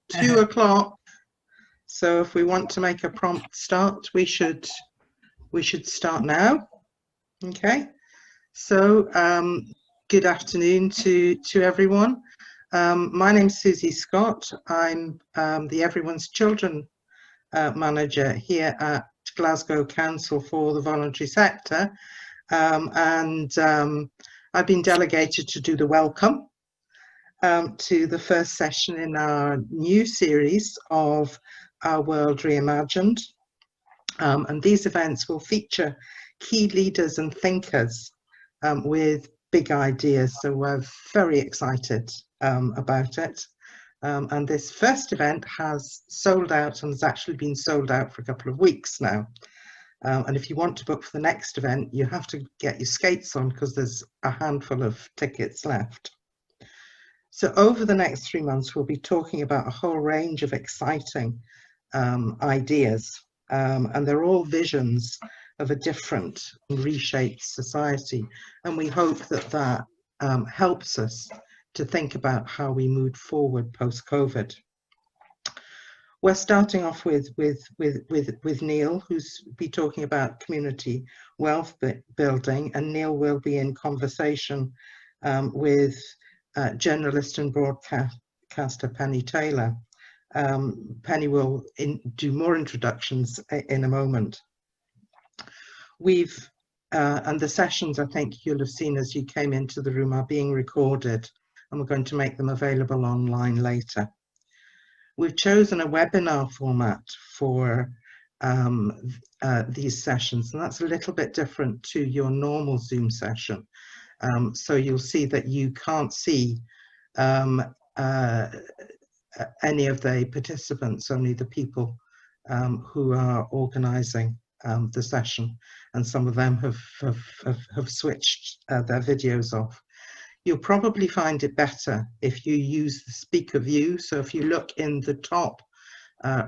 2 o'clock. So if we want to make a prompt start, we should start now. Okay. So good afternoon to everyone. My name's Susie Scott. I'm the Everyone's Children manager here at Glasgow Council for the Voluntary Sector, and I've been delegated to do the welcome to the first session in our new series of Our World Reimagined, and these events will feature key leaders and thinkers with big ideas, so we're very excited about it. And this first event has sold out and has actually been sold out for a couple of weeks now. And if you want to book for the next event, you have to get your skates on because there's a handful of tickets left. So over the next 3 months, we'll be talking about a whole range of exciting ideas, and they're all visions of a different and reshaped society. And we hope that that helps us to think about how we move forward post-COVID. We're starting off with Neil, who's be talking about community wealth building, and Neil will be in conversation with journalist and broadcaster Penny Taylor. Penny will do more introductions in a moment. And the sessions, I think you'll have seen as you came into the room, are being recorded, and we're going to make them available online later. We've chosen a webinar format for these sessions, and that's a little bit different to your normal Zoom session. So you'll see that you can't see any of the participants, only the people who are organising the session, and some of them have switched their videos off. You'll probably find it better if you use the speaker view. So if you look in the top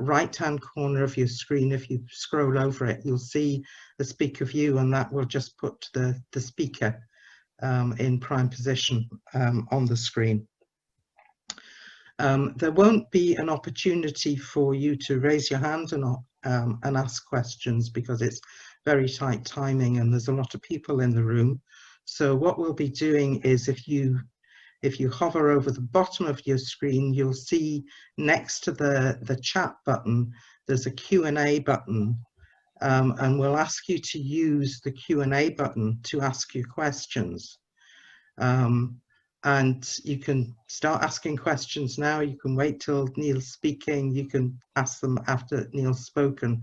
right-hand corner of your screen, if you scroll over it, you'll see the speaker view, and that will just put the speaker in prime position on the screen. There won't be an opportunity for you to raise your hand and ask questions because it's very tight timing and there's a lot of people in the room. So what we'll be doing is if you hover over the bottom of your screen, you'll see next to the chat button, there's a Q&A button, and we'll ask you to use the Q&A button to ask your questions. And you can start asking questions now. You can wait till Neil's speaking. You can ask them after Neil's spoken.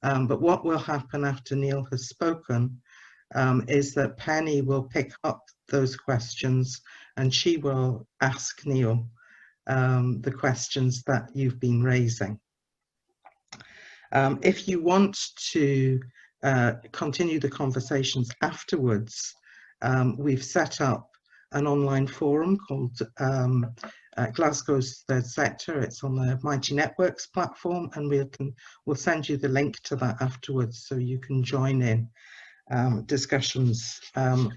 But what will happen after Neil has spoken is that Penny will pick up those questions and she will ask Neil the questions that you've been raising. If you want to continue the conversations afterwards, we've set up an online forum called Glasgow's Third Sector. It's on the Mighty Networks platform, and we'll send you the link to that afterwards so you can join in discussions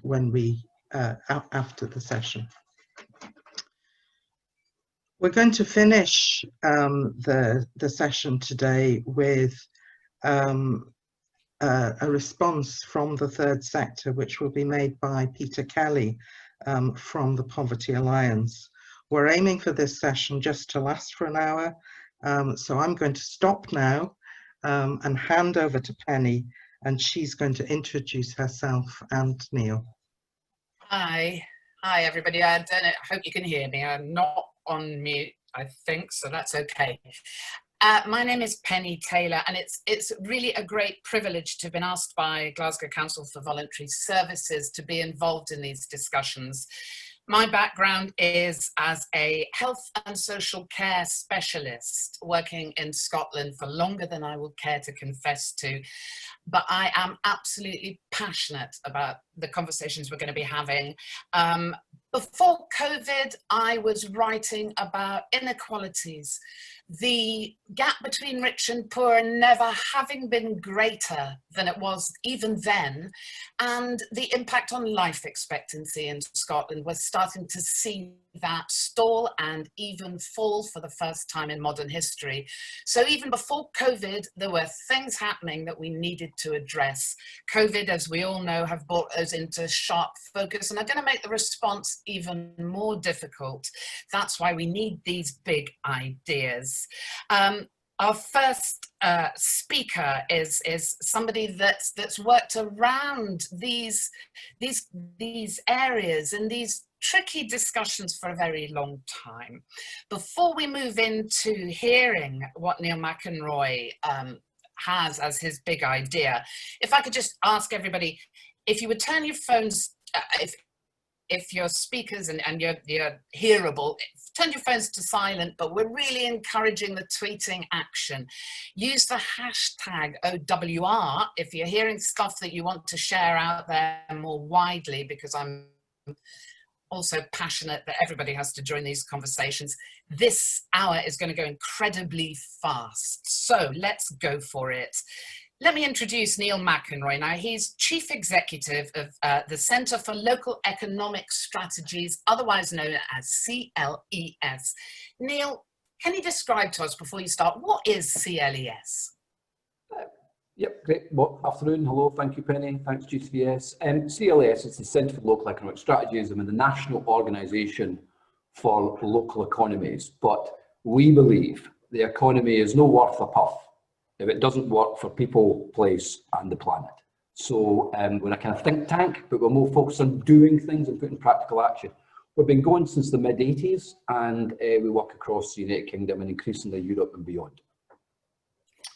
when we after the session. We're going to finish the session today with a response from the third sector, which will be made by Peter Kelly from the Poverty Alliance. We're aiming for this session just to last for an hour, so I'm going to stop now and hand over to Penny, and she's going to introduce herself and Neil. Hi everybody. I don't know, I hope you can hear me. I'm not on mute, I think, so that's okay. My name is Penny Taylor, and it's really a great privilege to have been asked by Glasgow Council for Voluntary Services to be involved in these discussions. My background is as a health and social care specialist, working in Scotland for longer than I will care to confess to, but I am absolutely passionate about the conversations we're going to be having. Before COVID, I was writing about inequalities the gap between rich and poor never having been greater than it was even then, and the impact on life expectancy in Scotland. We're starting to see that stall and even fall for the first time in modern history. So even before COVID, there were things happening that we needed to address. COVID, as we all know, have brought us into sharp focus and are going to make the response even more difficult. That's why we need these big ideas. Our first speaker is somebody that's worked around these areas and these tricky discussions for a very long time. Before we move into hearing what Neil McIntyre has as his big idea, if I could just ask everybody, if you would turn your phones, if your speakers and you're hearable, turn your phones to silent, but we're really encouraging the tweeting action. Use the hashtag OWR if you're hearing stuff that you want to share out there more widely, because I'm also passionate that everybody has to join these conversations. This hour is going to go incredibly fast, so let's go for it. Let me introduce Neil McIntyre. Now, he's Chief Executive of the Centre for Local Economic Strategies, otherwise known as CLES. Neil, can you describe to us, before you start, what is CLES? Yep, great. Well, afternoon. Hello, thank you, Penny. Thanks, GCVS. CLES is the Centre for Local Economic Strategies. I'm the national organisation for local economies, but we believe the economy is no worth a puff if it doesn't work for people, place and the planet. So we're a kind of think tank, but we're more focused on doing things and putting practical action. We've been going since the mid-80s, and we work across the United Kingdom and increasingly Europe and beyond.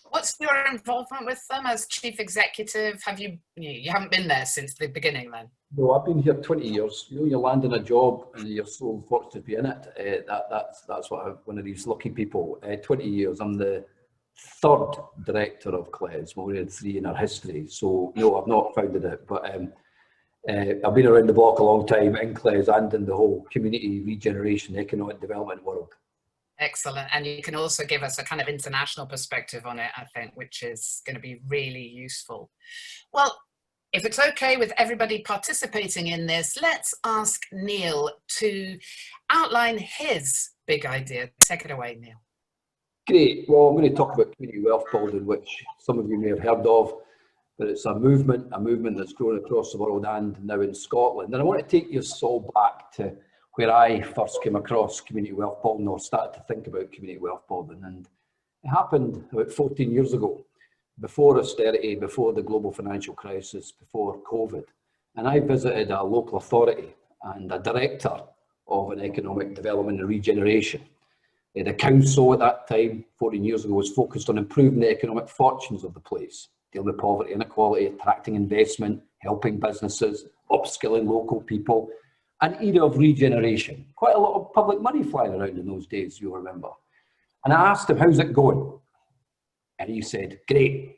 What's your involvement with them as Chief Executive? Have you haven't been there since the beginning then? No, I've been here 20 years. You know, you land in a job and you're so fortunate to be in it. That's what one of these lucky people. 20 years. I'm the third director of CLES. Well, we had 3 in our history. So no, I've not founded it, but I've been around the block a long time in CLES and in the whole community regeneration, economic development world. Excellent. And you can also give us a kind of international perspective on it, I think, which is going to be really useful. Well, if it's okay with everybody participating in this, let's ask Neil to outline his big idea. Take it away, Neil. Great. Well, I'm going to talk about community wealth building, which some of you may have heard of, but it's a movement that's grown across the world and now in Scotland. And I want to take you all back to where I first came across community wealth building, or started to think about community wealth building. And it happened about 14 years ago, before austerity, before the global financial crisis, before COVID. And I visited a local authority and a director of an economic development and regeneration. The council at that time, 14 years ago, was focused on improving the economic fortunes of the place, dealing with poverty, inequality, attracting investment, helping businesses, upskilling local people. An era of regeneration. Quite a lot of public money flying around in those days, you'll remember. And I asked him, how's it going? And he said, great.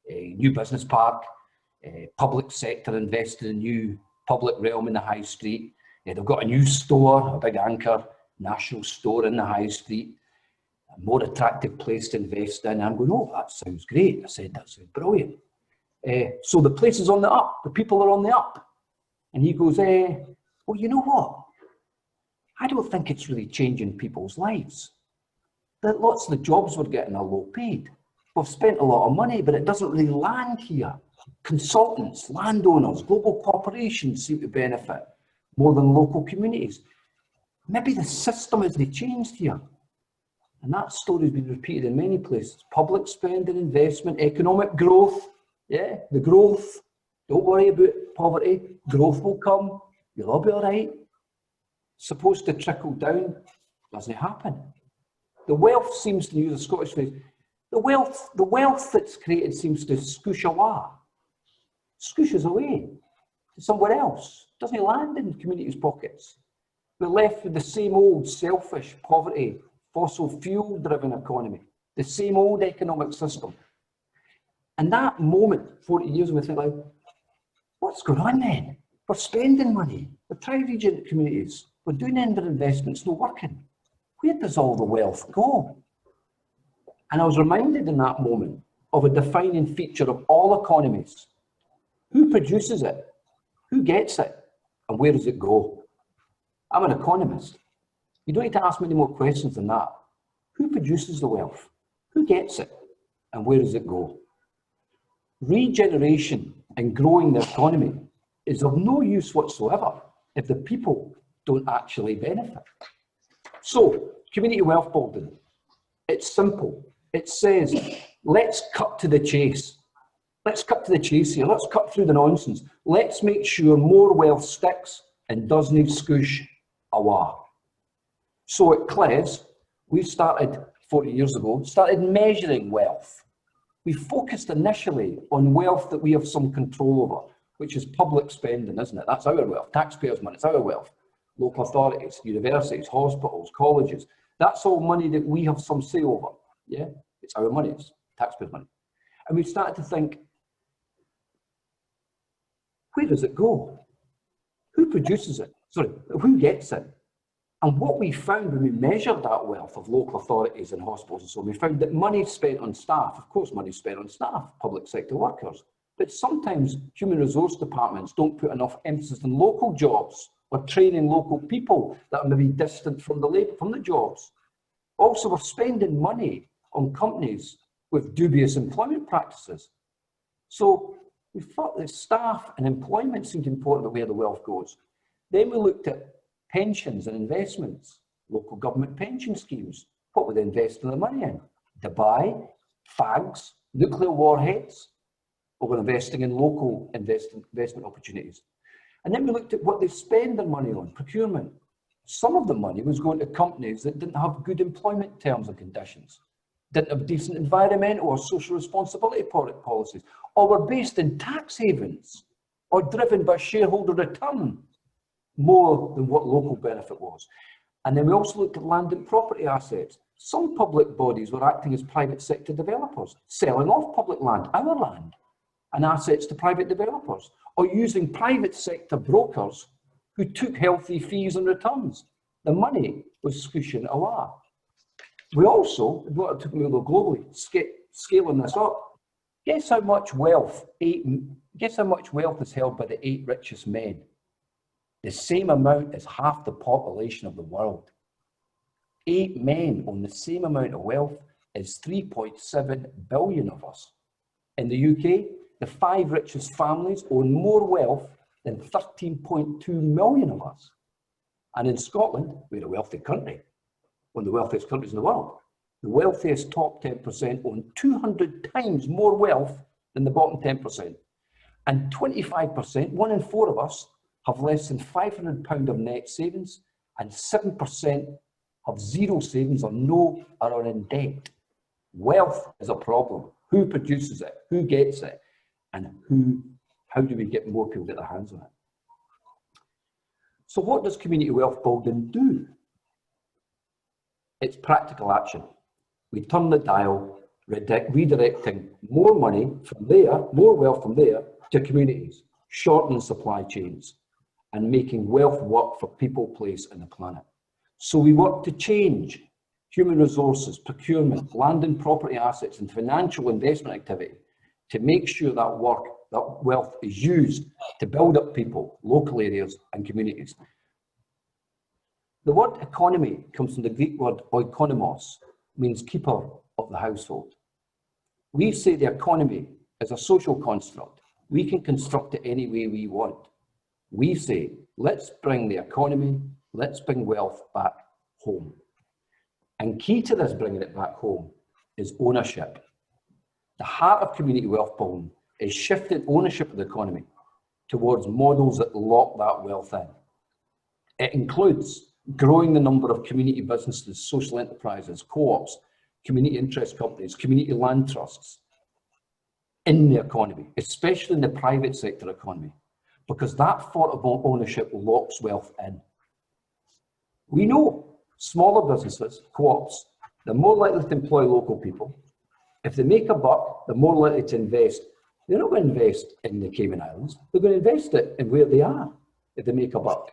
New business park, public sector invested in new public realm in the high street. They've got a new store, a big anchor, national store in the high street, a more attractive place to invest in. And I'm going, oh, that sounds great. I said, that sounds brilliant. So the place is on the up, the people are on the up. And he goes, well, you know what? I don't think it's really changing people's lives. That lots of the jobs we're getting are low paid. We've spent a lot of money, but it doesn't really land here. Consultants, landowners, global corporations seem to benefit more than local communities. Maybe the system hasn't changed here. And that story's been repeated in many places. Public spending, investment, economic growth. Yeah, the growth. Don't worry about poverty, growth will come, you'll all be all right. Supposed to trickle down, doesn't happen. The wealth seems to use a Scottish phrase, the wealth that's created seems to scooshes away to somewhere else, doesn't land in communities' pockets. We're left with the same old selfish, poverty, fossil fuel driven economy, the same old economic system. And that moment, 40 years ago, we think like, what's going on then? We're spending money. We're trying to regenerate communities. We're doing investments, not working. where does all the wealth go? And I was reminded in that moment of a defining feature of all economies. Who produces it? Who gets it? And where does it go? I'm an economist. You don't need to ask me any more questions than that. Who produces the wealth? Who gets it? And where does it go? Regeneration and growing the economy is of no use whatsoever if the people don't actually benefit. So, community wealth building, it's simple. It says, let's cut to the chase. Let's cut to the chase here. Let's cut through the nonsense. Let's make sure more wealth sticks and doesn't scoosh away. So at Cles, we started 40 years ago, started measuring wealth. We focused initially on wealth that we have some control over, which is public spending, isn't it? That's our wealth. Taxpayers' money, it's our wealth. Local authorities, universities, hospitals, colleges. That's all money that we have some say over. Yeah, it's our money, it's taxpayers' money. And we started to think, where does it go? Who produces it? Sorry, who gets it? And what we found when we measured that wealth of local authorities and hospitals and so on, we found that money spent on staff, of course money spent on staff, public sector workers, but sometimes human resource departments don't put enough emphasis on local jobs or training local people that are maybe distant from the jobs. Also, we're spending money on companies with dubious employment practices. So we thought that staff and employment seemed important about where the wealth goes. Then we looked at pensions and investments, local government pension schemes. What were they investing the money in? Dubai, fags, nuclear warheads, or we're investing in local investment opportunities. And then we looked at what they spend their money on, procurement. Some of the money was going to companies that didn't have good employment terms and conditions, didn't have decent environmental or social responsibility policies, or were based in tax havens, or driven by shareholder return more than what local benefit was. And then we also looked at land and property assets. Some public bodies were acting as private sector developers, selling off public land, our land, and assets to private developers, or using private sector brokers who took healthy fees and returns. The money was squishing away. We also, what took me a little globally, scaling this up, guess how much wealth is held by the 8 richest men? The same amount as half the population of the world. 8 men own the same amount of wealth as 3.7 billion of us. In the UK, the 5 richest families own more wealth than 13.2 million of us. And in Scotland, we're a wealthy country, one of the wealthiest countries in the world. The wealthiest top 10% own 200 times more wealth than the bottom 10%. And 25%, 1 in 4 of us, have less than £500 of net savings, and 7% have 0 savings or are in debt. Wealth is a problem. Who produces it? Who gets it? And how do we get more people to get their hands on it? So what does community wealth building do? It's practical action. We turn the dial, redirecting more money from there, more wealth from there to communities, shortening supply chains, and making wealth work for people, place, and the planet. So we work to change human resources, procurement, land and property assets, and financial investment activity to make sure that wealth is used to build up people, local areas, and communities. The word economy comes from the Greek word oikonomos, means keeper of the household. We say the economy is a social construct. We can construct it any way we want. We say, let's bring the economy, let's bring wealth back home. And key to this bringing it back home is ownership. The heart of community wealth building is shifting ownership of the economy towards models that lock that wealth in. It includes growing the number of community businesses, social enterprises, co-ops, community interest companies, community land trusts in the economy, especially in the private sector economy, because that form of ownership locks wealth in. We know smaller businesses, co-ops, they're more likely to employ local people. If they make a buck, they're more likely to invest. They're not going to invest in the Cayman Islands. They're going to invest it in where they are if they make a buck.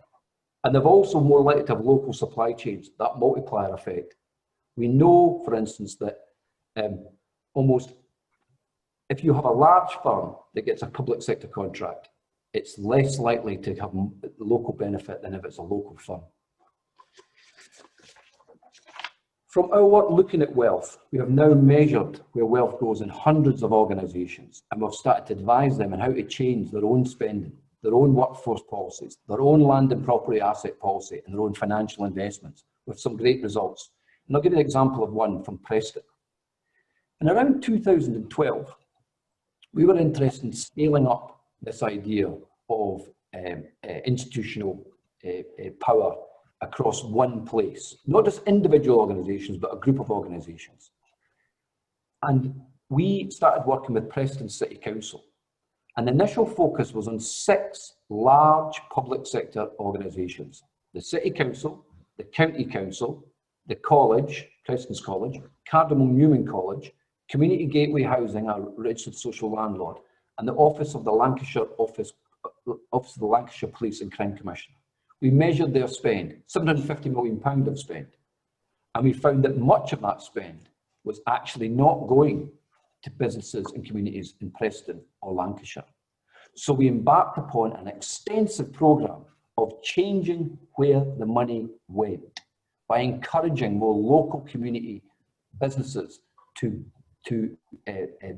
And they're also more likely to have local supply chains, that multiplier effect. We know, for instance, that almost if you have a large firm that gets a public sector contract, it's less likely to have local benefit than if it's a local firm. From our work looking at wealth, we have now measured where wealth goes in hundreds of organisations, and we've started to advise them on how to change their own spending, their own workforce policies, their own land and property asset policy, and their own financial investments, with some great results. And I'll give you an example of one from Preston. In around 2012, we were interested in scaling up this idea of institutional power across one place, not just individual organisations, but a group of organisations. And we started working with Preston City Council. And the initial focus was on 6 large public sector organisations: the City Council, the County Council, the College, Preston's College, Cardamom Newman College, Community Gateway Housing, a registered social landlord, and the Office of the Lancashire Office of the Lancashire Police and Crime Commissioner. We measured their spend, £750 million of spend, and we found that much of that spend was actually not going to businesses and communities in Preston or Lancashire. So we embarked upon an extensive programme of changing where the money went by encouraging more local community businesses to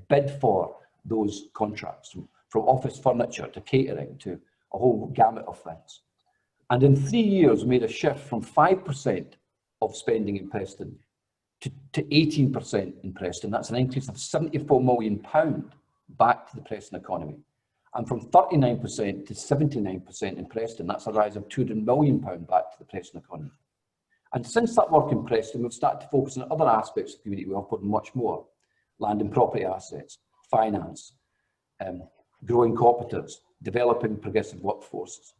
bid for those contracts, from office furniture to catering to a whole gamut of things. And in 3 years, we made a shift from 5% of spending in Preston to 18% in Preston. That's an increase of £74 million back to the Preston economy. And from 39% to 79% in Preston, that's a rise of £200 million back to the Preston economy. And since that work in Preston, we've started to focus on other aspects of community wealth, but much more: land and property assets, finance, growing cooperatives, developing progressive workforces.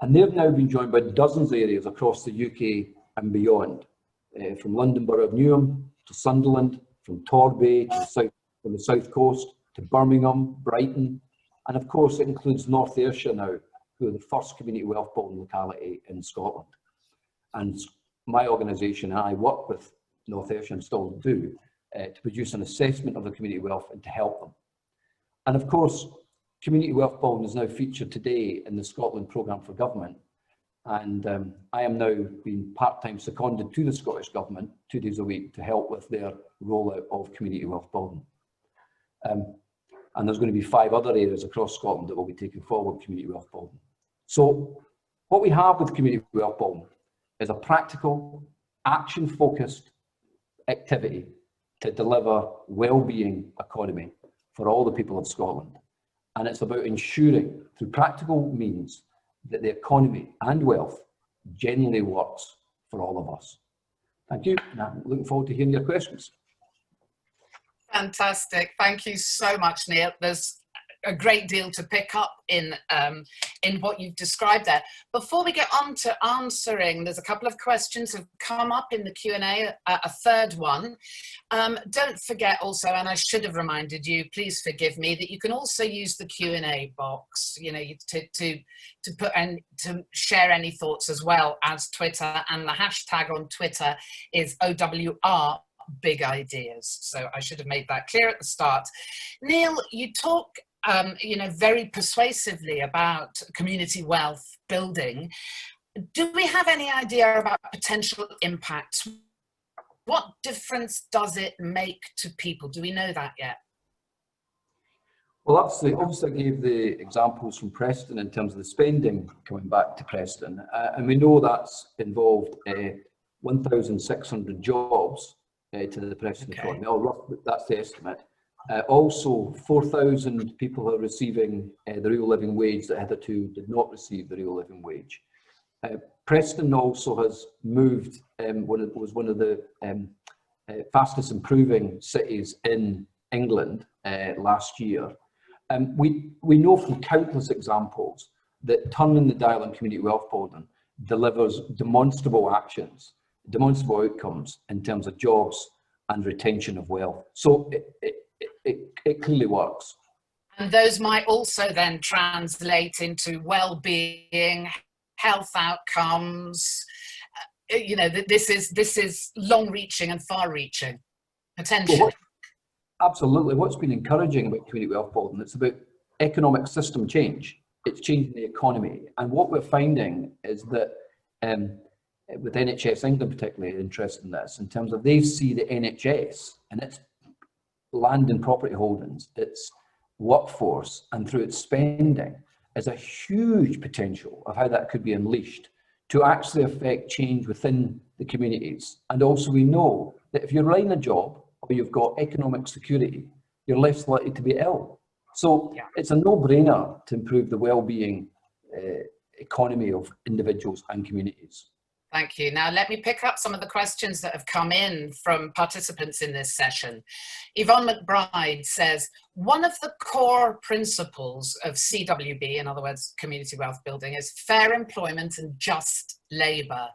And they've now been joined by dozens of areas across the UK and beyond, from London Borough of Newham to Sunderland, from Torbay to the south coast to Birmingham, Brighton, and of course it includes North Ayrshire now, who are the first community wealth building locality in Scotland. And my organisation and I work with North Ayrshire, and still do, to produce an assessment of the community wealth and to help them. And of course, community wealth building is now featured today in the Scotland Programme for Government. And I am now being part-time seconded to the Scottish Government 2 days a week to help with their rollout of community wealth building. And there's going to be 5 other areas across Scotland that will be taking forward community wealth building. So what we have with community wealth building is a practical, action-focused activity to deliver well-being economy for all the people of Scotland. And it's about ensuring, through practical means, that the economy and wealth genuinely works for all of us. Thank you, and I'm looking forward to hearing your questions. Fantastic. Thank you so much, Neil. There's a great deal to pick up in what you've described there. Before we get on to answering, there's a couple of questions have come up in the Q&A, a third one. Don't forget also, and I should have reminded you, please forgive me, that you can also use the Q&A box, you know, to put and to share any thoughts as well as Twitter, and the hashtag on Twitter is OWR big ideas. So I should have made that clear at the start. Neil, you talk you know, very persuasively about community wealth building. Do we have any idea about potential impacts? What difference does it make to people? Do we know that yet? Well, obviously I gave the examples from Preston in terms of the spending coming back to Preston, and we know that's involved 1,600 jobs to the Preston economy. That's the estimate. Also, 4,000 people are receiving the real living wage that hitherto did not receive the real living wage. Preston also has moved, was one of the fastest improving cities in England last year. We know from countless examples that turning the dial on community wealth building delivers demonstrable actions, demonstrable outcomes in terms of jobs and retention of wealth. So it clearly works. And those might also then translate into well-being, health outcomes. You know, this is long-reaching and far-reaching potentially. Well, absolutely. What's been encouraging about community wealth building, it's about economic system change. It's changing the economy. And what we're finding is that with NHS England particularly interested in this, in terms of they see the NHS and its land and property holdings, its workforce, and through its spending, as a huge potential of how that could be unleashed to actually affect change within the communities. And also we know that if you're running a job or you've got economic security, you're less likely to be ill. So it's a no-brainer to improve the well-being economy of individuals and communities. Thank you. Now, let me pick up some of the questions that have come in from participants in this session. Yvonne McBride says, one of the core principles of CWB, in other words, community wealth building, is fair employment and just labour.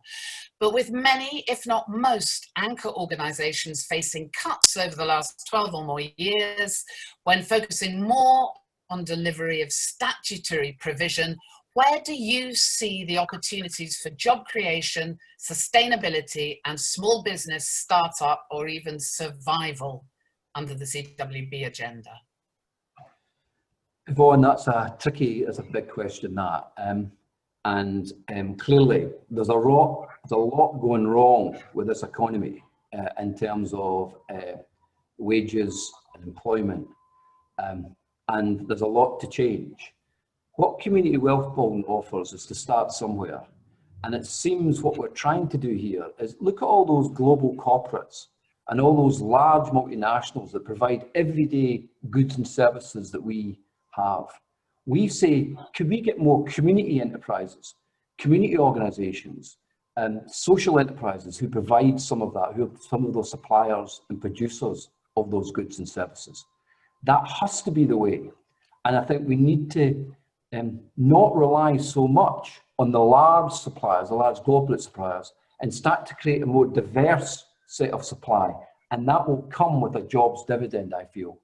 But with many, if not most, anchor organisations facing cuts over the last 12 or more years, when focusing more on delivery of statutory provision, where do you see the opportunities for job creation, sustainability, and small business startup or even survival under the CWB agenda? Yvonne, that's a big question, that. Clearly, there's a lot going wrong with this economy in terms of wages and employment, and there's a lot to change. What community wealth building offers is to start somewhere. And it seems what we're trying to do here is look at all those global corporates and all those large multinationals that provide everyday goods and services that we have. We say, could we get more community enterprises, community organisations, and social enterprises who provide some of that, who are some of those suppliers and producers of those goods and services? That has to be the way. And I think we need to not rely so much on the large suppliers, the large global suppliers, and start to create a more diverse set of supply. And that will come with a jobs dividend, I feel.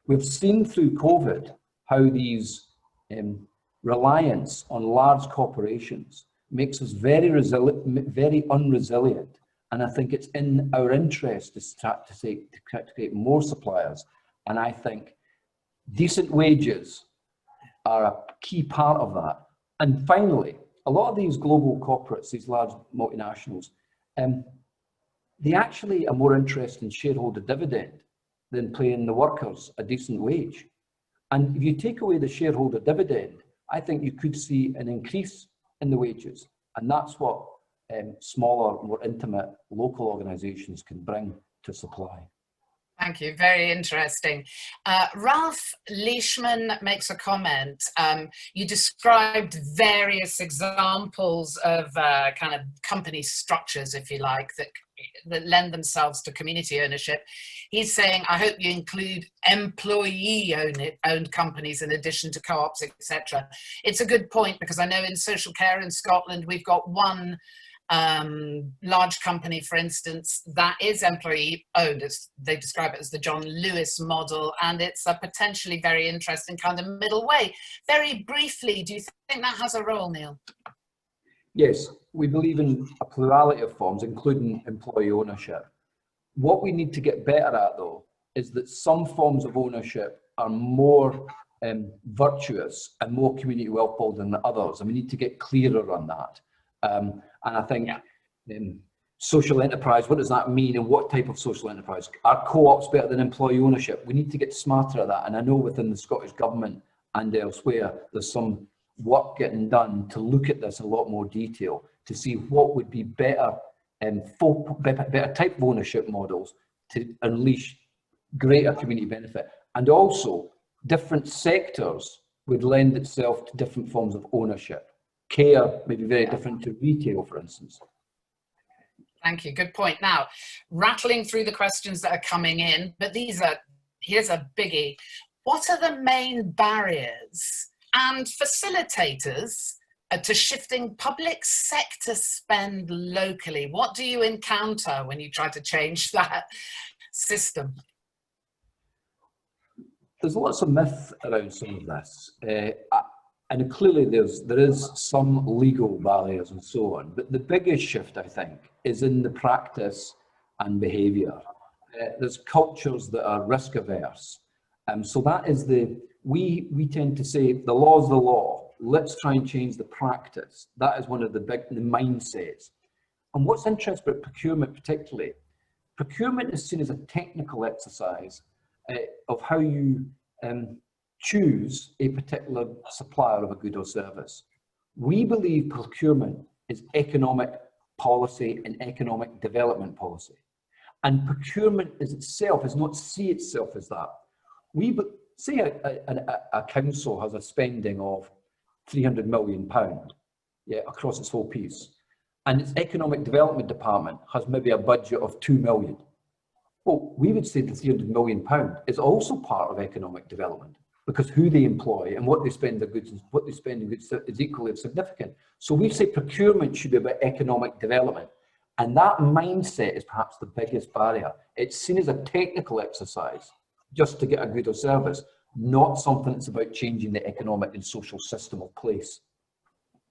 We've seen through COVID how these reliance on large corporations makes us very unresilient. And I think it's in our interest to start to create more suppliers. And I think decent wages are a key part of that. And finally, a lot of these global corporates, these large multinationals, they actually are more interested in shareholder dividend than paying the workers a decent wage. And if you take away the shareholder dividend, I think you could see an increase in the wages. And that's what smaller, more intimate local organisations can bring to supply. Thank you, very interesting. Ralph Leishman makes a comment. You described various examples of kind of company structures, if you like, that lend themselves to community ownership. He's saying, I hope you include employee-owned companies in addition to co-ops, etc. It's a good point, because I know in social care in Scotland, we've got one large company, for instance, that is employee owned. They describe it as the John Lewis model, and it's a potentially very interesting kind of middle way. Very briefly, do you think that has a role, Neil? Yes, we believe in a plurality of forms, including employee ownership. What we need to get better at, though, is that some forms of ownership are more virtuous and more community wealth building than others, and we need to get clearer on that. And I think social enterprise, what does that mean, and what type of social enterprise? Are co-ops better than employee ownership? We need to get smarter at that. And I know within the Scottish Government and elsewhere, there's some work getting done to look at this in a lot more detail, to see what would be better better type of ownership models to unleash greater community benefit. And also, different sectors would lend itself to different forms of ownership. Care may be very different to retail, for instance. Thank you, good point. Now, rattling through the questions that are coming in, but here's a biggie. What are the main barriers and facilitators to shifting public sector spend locally? What do you encounter when you try to change that system? There's lots of myth around some of this. And clearly there is some legal barriers and so on, but the biggest shift, I think, is in the practice and behaviour. There's cultures that are risk averse. So that is we tend to say the law is the law, let's try and change the practice. That is one of the mindsets. And what's interesting about procurement particularly, procurement is seen as a technical exercise of how you choose a particular supplier of a good or service. We believe procurement is economic policy and economic development policy. And procurement is itself, is not see itself as that. We say a council has a spending of £300 million, yeah, across its whole piece. And its economic development department has maybe a budget of 2 million. Well, we would say the £300 million is also part of economic development, because who they employ and what they spend on goods, what they spend on goods is equally significant. So we say procurement should be about economic development. And that mindset is perhaps the biggest barrier. It's seen as a technical exercise just to get a good or service, not something that's about changing the economic and social system of place.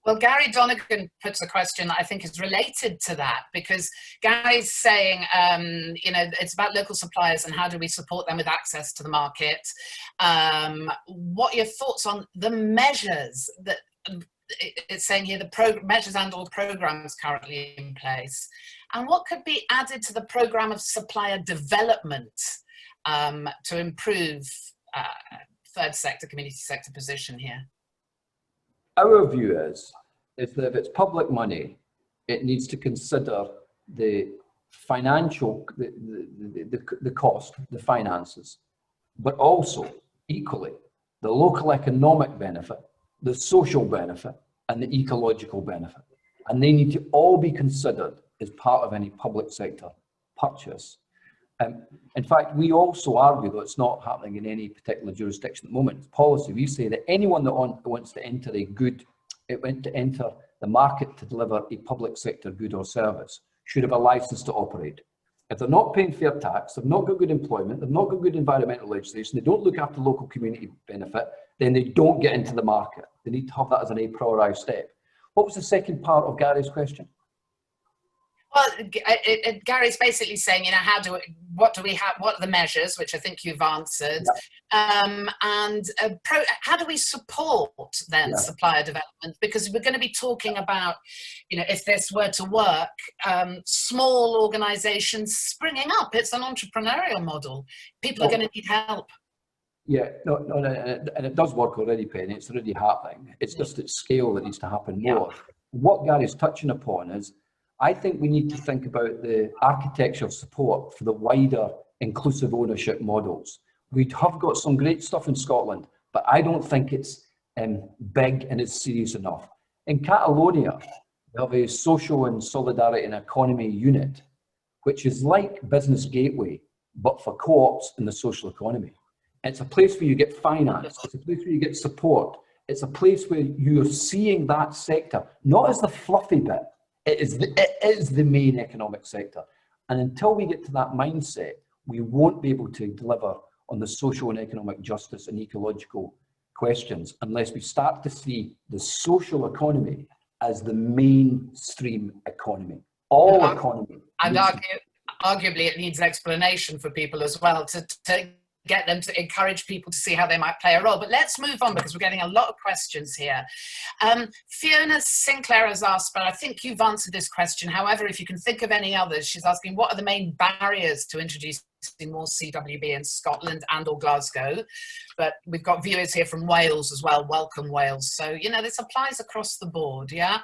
Well, Gary Donegan puts a question that I think is related to that, because Gary's saying, you know, it's about local suppliers and how do we support them with access to the market. What are your thoughts on the measures that it's saying here, the measures and all programs currently in place, and what could be added to the program of supplier development to improve third sector, community sector position here? Our view is that if it's public money, it needs to consider the financial, the cost, the finances, but also equally the local economic benefit, the social benefit, and the ecological benefit. And they need to all be considered as part of any public sector purchase. In fact, we also argue, though it's not happening in any particular jurisdiction at the moment, it's policy. We say that anyone that wants to enter enter the market to deliver a public sector good or service should have a license to operate. If they're not paying fair tax, they've not got good employment, they've not got good environmental legislation, they don't look after local community benefit, then they don't get into the market. They need to have that as an a priori step. What was the second part of Gary's question? Well, Gary's basically saying, you know, what do we have, what are the measures, which I think you've answered, and how do we support then supplier development? Because we're going to be talking about, you know, if this were to work, small organisations springing up. It's an entrepreneurial model. People are going to need help. Yeah, no, and it does work already, Penny. It's already happening. It's just at scale that needs to happen more. Yeah. What Gary's touching upon is, I think we need to think about the architecture of support for the wider inclusive ownership models. We have got some great stuff in Scotland, but I don't think it's big and it's serious enough. In Catalonia, we have a social and solidarity and economy unit, which is like Business Gateway, but for co-ops in the social economy. It's a place where you get finance, it's a place where you get support, it's a place where you're seeing that sector, not as the fluffy bit, it is the main economic sector. And until we get to that mindset, we won't be able to deliver on the social and economic justice and ecological questions unless we start to see the social economy as the mainstream economy. All economy. And arguably it needs explanation for people as well to get them to encourage people to see how they might play a role. But let's move on because we're getting a lot of questions here. Fiona Sinclair has asked, but I think you've answered this question. However, if you can think of any others, she's asking, what are the main barriers to introducing more CWB in Scotland and or Glasgow? But we've got viewers here from Wales as well. Welcome, Wales. So, you know, this applies across the board, yeah?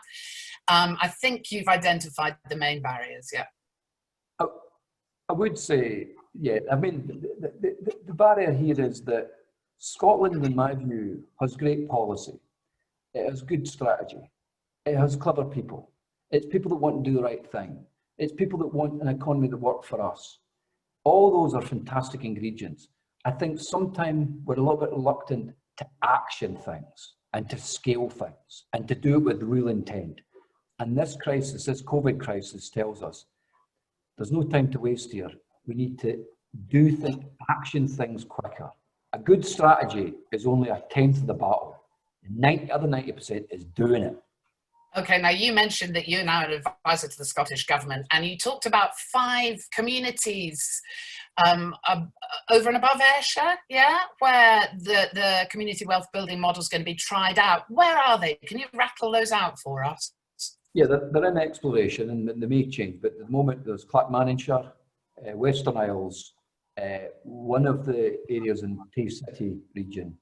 I think you've identified the main barriers, yeah. I would say, yeah, I mean, the barrier here is that Scotland, in my view, has great policy. It has good strategy. It has clever people. It's people that want to do the right thing. It's people that want an economy that works for us. All those are fantastic ingredients. I think sometimes we're a little bit reluctant to action things and to scale things and to do it with real intent. And this crisis, this COVID crisis, tells us there's no time to waste here. We need to do things, action things quicker. A good strategy is only a tenth of the battle. The other 90% is doing it. Okay, now you mentioned that you're now an advisor to the Scottish Government, and you talked about 5 communities over and above Ayrshire, yeah, where the community wealth building model is going to be tried out. Where are they? Can you rattle those out for us? Yeah, they're in exploration and they may change, but at the moment there's Clackmannanshire, Western Isles, one of the areas in Tay City region,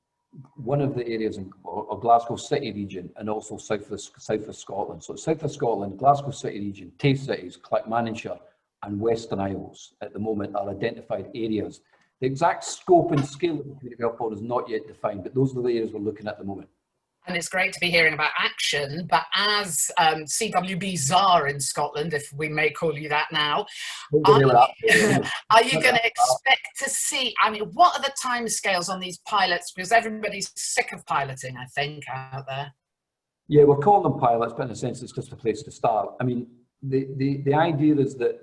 one of the areas in or Glasgow City region, and also south of Scotland. So south of Scotland, Glasgow City region, Tay Cities, Clackmannanshire and Western Isles at the moment are identified areas. The exact scope and scale of the community wealth board is not yet defined, but those are the areas we're looking at the moment. And it's great to be hearing about action, but as CWB czar in Scotland, if we may call you that now, are you going to expect to see, I mean, what are the timescales on these pilots? Because everybody's sick of piloting, I think, out there. Yeah, we're calling them pilots, but in a sense, it's just a place to start. I mean, the idea is that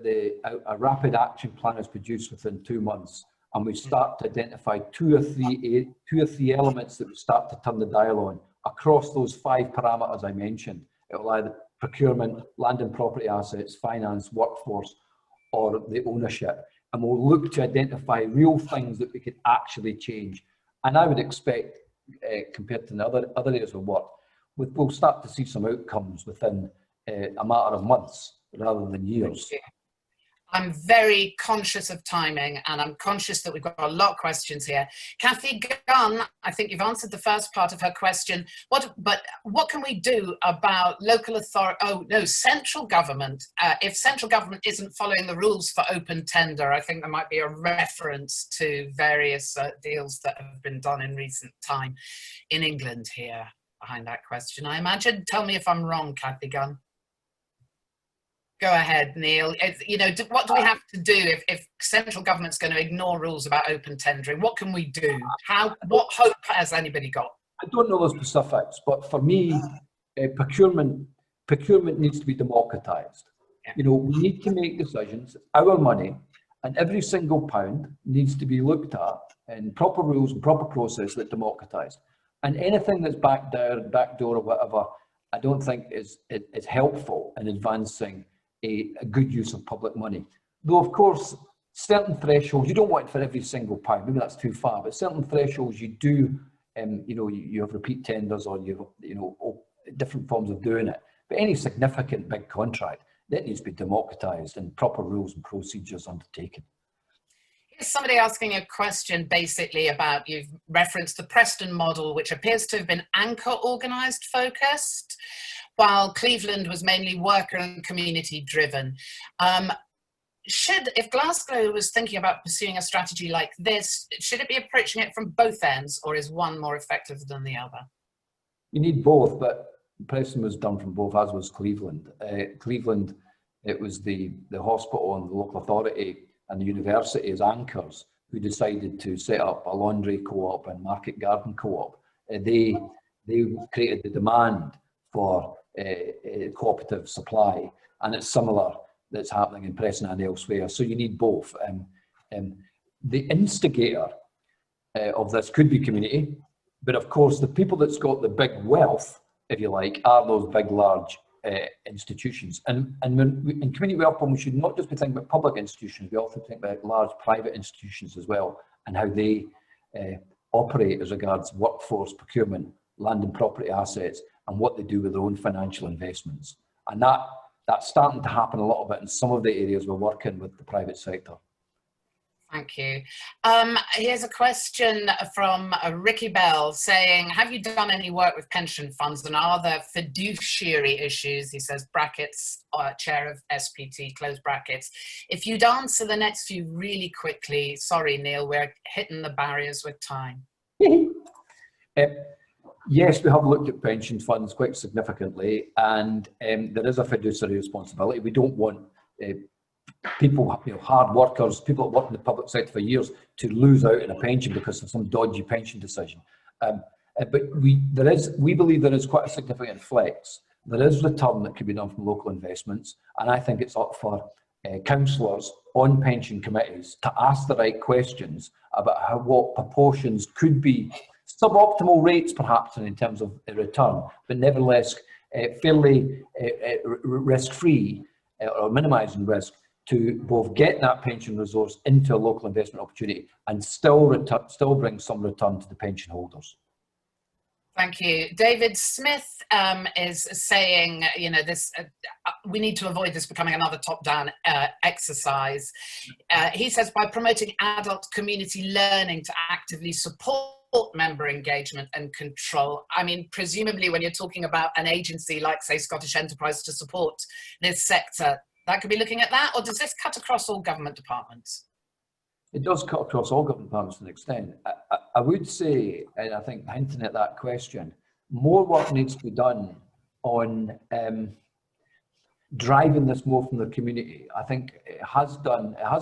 a rapid action plan is produced within 2 months, and we start to identify two or three elements that we start to turn the dial on across those 5 parameters I mentioned. It will either procurement, land and property assets, finance, workforce, or the ownership. And we'll look to identify real things that we could actually change. And I would expect, compared to the other areas of work, we'll start to see some outcomes within a matter of months rather than years. I'm very conscious of timing, and I'm conscious that we've got a lot of questions here. Kathy Gunn, I think you've answered the first part of her question. But what can we do about local authority? Oh no, central government. If central government isn't following the rules for open tender, I think there might be a reference to various deals that have been done in recent time in England here behind that question, I imagine. Tell me if I'm wrong, Kathy Gunn. Go ahead, Neil. You know, what do we have to do if central government's going to ignore rules about open tendering? What can we do? What hope has anybody got? I don't know the specifics, but for me, procurement needs to be democratised. Yeah. You know, we need to make decisions. Our money, and every single pound needs to be looked at in proper rules and proper process that democratised. And anything that's back door or whatever, I don't think is helpful in advancing a good use of public money. Though, of course, certain thresholds, you don't want it for every single pound, maybe that's too far, but certain thresholds you do, you know, you have repeat tenders or you know, different forms of doing it. But any significant big contract, that needs to be democratised and proper rules and procedures undertaken. Here's somebody asking a question basically about, you've referenced the Preston model, which appears to have been anchor organised focused, while Cleveland was mainly worker and community driven. If Glasgow was thinking about pursuing a strategy like this, should it be approaching it from both ends, or is one more effective than the other? You need both, but Preston was done from both, as was Cleveland. Cleveland, it was the hospital and the local authority and the university as anchors who decided to set up a laundry co-op and market garden co-op. They created the demand for cooperative supply, and it's similar that's happening in Preston and elsewhere. So you need both. The instigator of this could be community, but of course the people that's got the big wealth, if you like, are those big, large institutions. And when in community wealth, we should not just be thinking about public institutions, we also think about large private institutions as well, and how they operate as regards workforce, procurement, land and property assets, and what they do with their own financial investments. And that's starting to happen a little bit in some of the areas we're working with the private sector. Thank you. Here's a question from Ricky Bell saying, have you done any work with pension funds, and are there fiduciary issues? He says, brackets, chair of SPT, close brackets. If you'd answer the next few really quickly, sorry, Neil, we're hitting the barriers with time. Yes, we have looked at pension funds quite significantly, and there is a fiduciary responsibility. We don't want people, you know, hard workers, people that work in the public sector for years, to lose out in a pension because of some dodgy pension decision. But we believe there is quite a significant flex. There is return that can be done from local investments, and I think it's up for councillors on pension committees to ask the right questions about what proportions could be suboptimal rates perhaps in terms of return, but nevertheless fairly risk-free or minimising risk to both get that pension resource into a local investment opportunity and still bring some return to the pension holders. Thank you. David Smith is saying, you know, this we need to avoid this becoming another top-down exercise. He says by promoting adult community learning to actively support member engagement and control. I mean, presumably when you're talking about an agency like, say, Scottish Enterprise to support this sector, that could be looking at that, or does this cut across all government departments? It does cut across all government departments to an extent. I would say, and I think hinting at that question, more work needs to be done on driving this more from the community. I think it has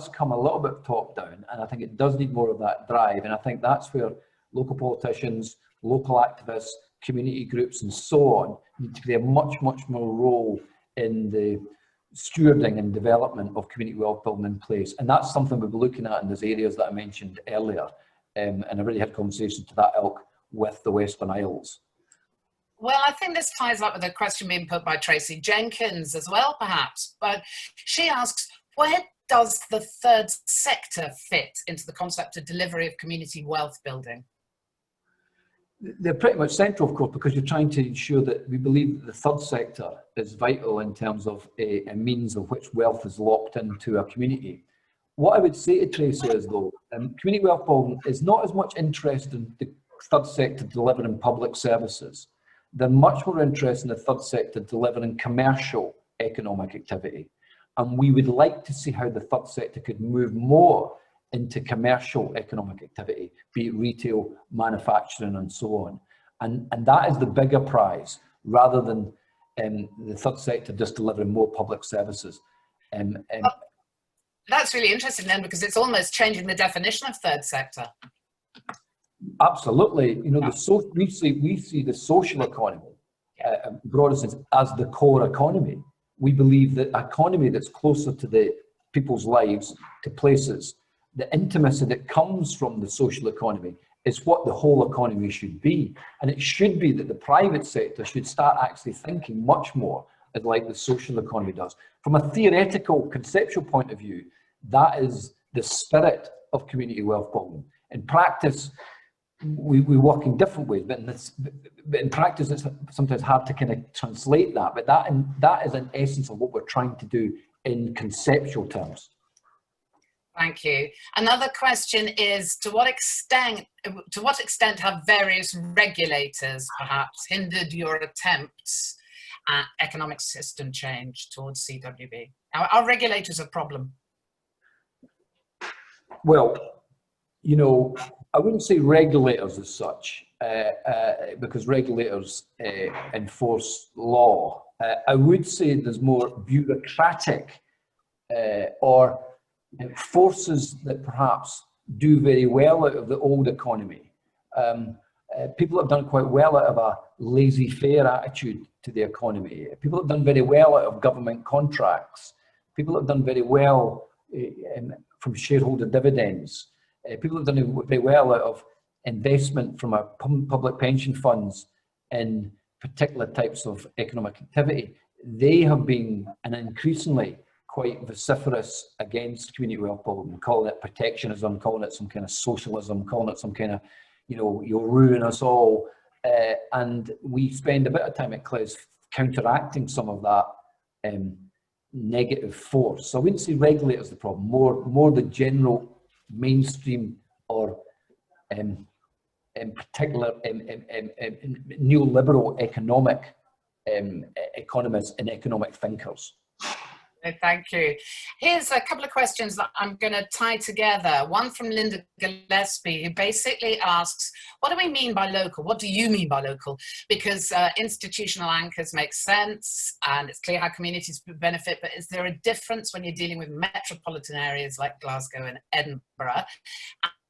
come a little bit top down, and I think it does need more of that drive. And I think that's where local politicians, local activists, community groups, and so on need to play a much more role in the stewarding and development of community wealth building in place. And that's something we'll be looking at in those areas that I mentioned earlier. And I've already had conversations to that ilk with the Western Isles. Well, I think this ties up with a question being put by Tracy Jenkins as well, perhaps. But she asks, where does the third sector fit into the concept of delivery of community wealth building? They're pretty much central, of course, because you're trying to ensure that we believe that the third sector is vital in terms of a means of which wealth is locked into a community. What I would say to Tracy is, though, community wealth building is not as much interested in the third sector delivering public services. They're much more interested in the third sector delivering commercial economic activity. And we would like to see how the third sector could move more into commercial economic activity, be it retail, manufacturing, and so on. And that is the bigger prize, rather than the third sector just delivering more public services. That's really interesting then, because it's almost changing the definition of third sector. Absolutely. You know, we see the social economy, broader sense, as the core economy. We believe that economy that's closer to the people's lives, to places, the intimacy that comes from the social economy is what the whole economy should be. And it should be that the private sector should start actually thinking much more like the social economy does. From a theoretical, conceptual point of view, that is the spirit of community wealth building. In practice, we work in different ways, but in practice it's sometimes hard to kind of translate that. But that is an essence of what we're trying to do in conceptual terms. Thank you. Another question is, to what extent have various regulators perhaps hindered your attempts at economic system change towards CWB? Are regulators a problem? Well, you know, I wouldn't say regulators as such, because regulators enforce law. I would say there's more bureaucratic or forces that perhaps do very well out of the old economy. People have done quite well out of a laissez-faire attitude to the economy. People have done very well out of government contracts. People have done very well from shareholder dividends. People have done very well out of investment from our public pension funds in particular types of economic activity. They have been, and increasingly, quite vociferous against community wealth building, calling it protectionism, calling it some kind of socialism, calling it some kind of, you know, you'll ruin us all. And we spend a bit of time at CLES counteracting some of that negative force. So I wouldn't say regulators the problem, more the general mainstream or in particular neoliberal economic economists and economic thinkers. Thank you. Here's a couple of questions that I'm going to tie together. One from Linda Gillespie, who basically asks, what do we mean by local? What do you mean by local? Because institutional anchors make sense and it's clear how communities benefit, but is there a difference when you're dealing with metropolitan areas like Glasgow and Edinburgh?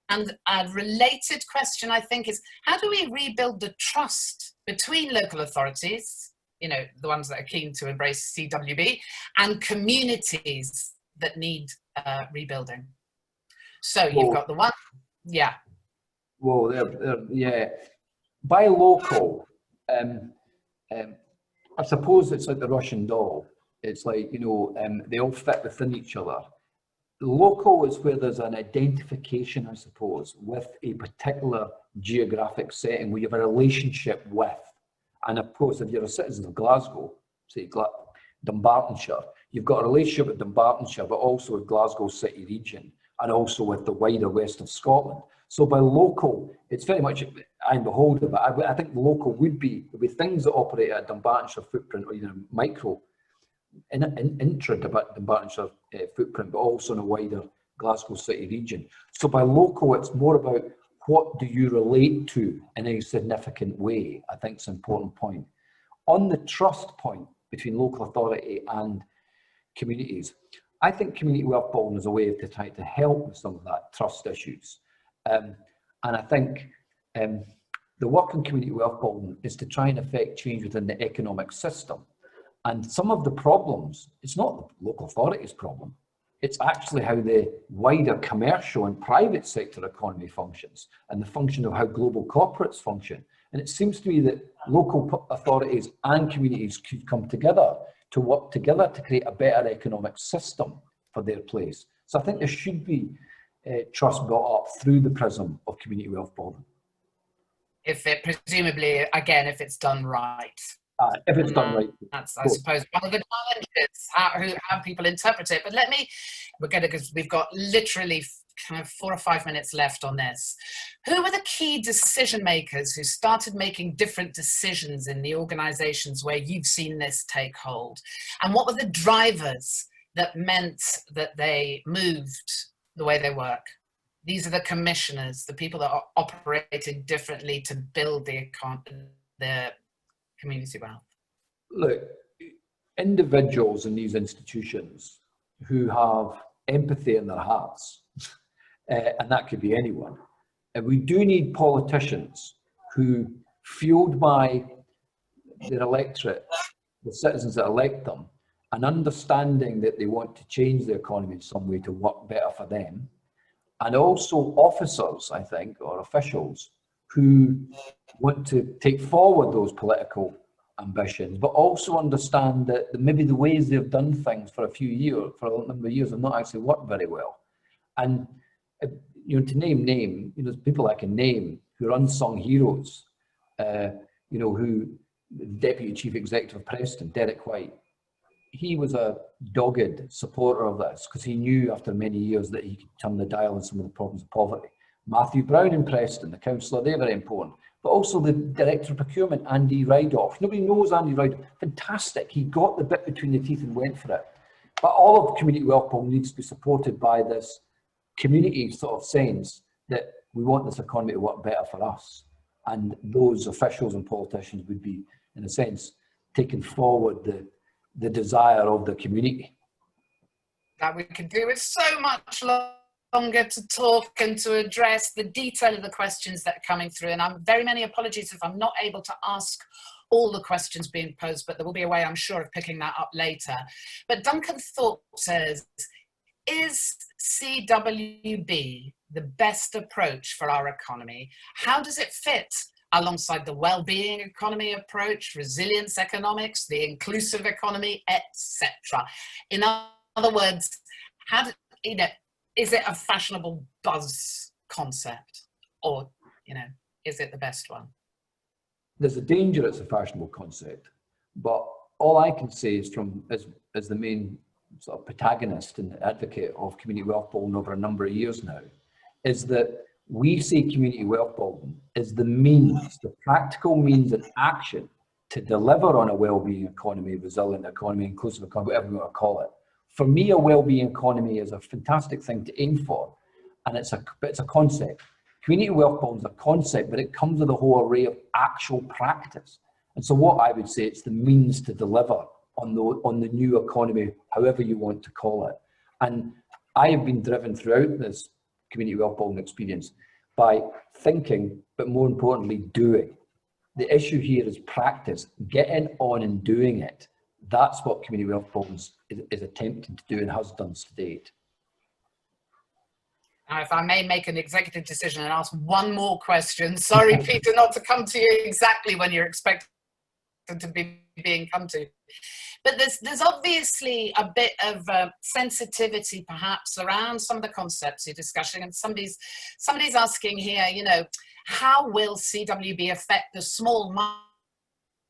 And a related question, I think, is how do we rebuild the trust between local authorities, you know, the ones that are keen to embrace CWB, and communities that need rebuilding? So you've got the one, yeah. Well, yeah. By local, I suppose it's like the Russian doll. It's like, you know, they all fit within each other. Local is where there's an identification, I suppose, with a particular geographic setting where you have a relationship with. And of course, if you're a citizen of Glasgow, say Dumbartonshire, you've got a relationship with Dumbartonshire, but also with Glasgow City region, and also with the wider west of Scotland. So by local, it's very much eye and beholder, but I think local would be things that operate at a Dumbartonshire footprint or even micro, intra-Dumbartonshire footprint, but also in a wider Glasgow City region. So by local, it's more about what do you relate to in a significant way, I think is an important point. On the trust point between local authority and communities, I think community wealth building is a way to try to help with some of that trust issues. And I think the work in community wealth building is to try and affect change within the economic system. And some of the problems, it's not the local authority's problem, it's actually how the wider commercial and private sector economy functions and the function of how global corporates function. And it seems to me that local authorities and communities could come together to work together to create a better economic system for their place. So I think there should be trust built up through the prism of community wealth building. If it, presumably, again, if it's done right. If it's done right. That's, I suppose, one of the challenges, how people interpret it. But because we've got literally kind of 4 or 5 minutes left on this. Who were the key decision makers who started making different decisions in the organizations where you've seen this take hold? And what were the drivers that meant that they moved the way they work? These are the commissioners, the people that are operating differently to build the community wealth. Look, individuals in these institutions who have empathy in their hearts, and that could be anyone, and we do need politicians who, fueled by their electorate, the citizens that elect them, and understanding that they want to change the economy in some way to work better for them, and also officers, I think, or officials who want to take forward those political ambitions, but also understand that maybe the ways they've done things for a number of years have not actually worked very well. And you know, to name, you know, people I can name who are unsung heroes, you know, who the Deputy Chief Executive of Preston, Derek White, he was a dogged supporter of this because he knew after many years that he could turn the dial on some of the problems of poverty. Matthew Brown in Preston, the councillor, they're very important. But also the Director of Procurement, Andy Ridoff. Nobody knows Andy Ridoff. Fantastic. He got the bit between the teeth and went for it. But all of community wealth building needs to be supported by this community sort of sense that we want this economy to work better for us. And those officials and politicians would be, in a sense, taking forward the desire of the community. That we could do with so much longer to talk and to address the detail of the questions that are coming through. And I'm very many apologies if I'm not able to ask all the questions being posed, but there will be a way, I'm sure, of picking that up later. But Duncan Thorpe says, is CWB the best approach for our economy? How does it fit alongside the well-being economy approach, resilience economics, the inclusive economy, etc.? In other words, is it a fashionable buzz concept, or is it the best one? There's a danger it's a fashionable concept, but all I can say is as the main sort of protagonist and advocate of community wealth building over a number of years now, is that we see community wealth building as the means, the practical means and action to deliver on a well-being economy, resilient economy, inclusive economy, whatever you want to call it. For me, a well-being economy is a fantastic thing to aim for, and it's a concept. Community wealth building is a concept, but it comes with a whole array of actual practice. And so what I would say, it's the means to deliver on the new economy, however you want to call it. And I have been driven throughout this community wealth building experience by thinking, but more importantly, doing. The issue here is practice, getting on and doing it. That's what community wealth building is attempting to do and has done to date. Now, if I may make an executive decision and ask one more question, sorry, Peter, not to come to you exactly when you're expected to be being come to. But there's obviously a bit of sensitivity perhaps around some of the concepts you're discussing, and somebody's asking here, you know, how will CWB affect the small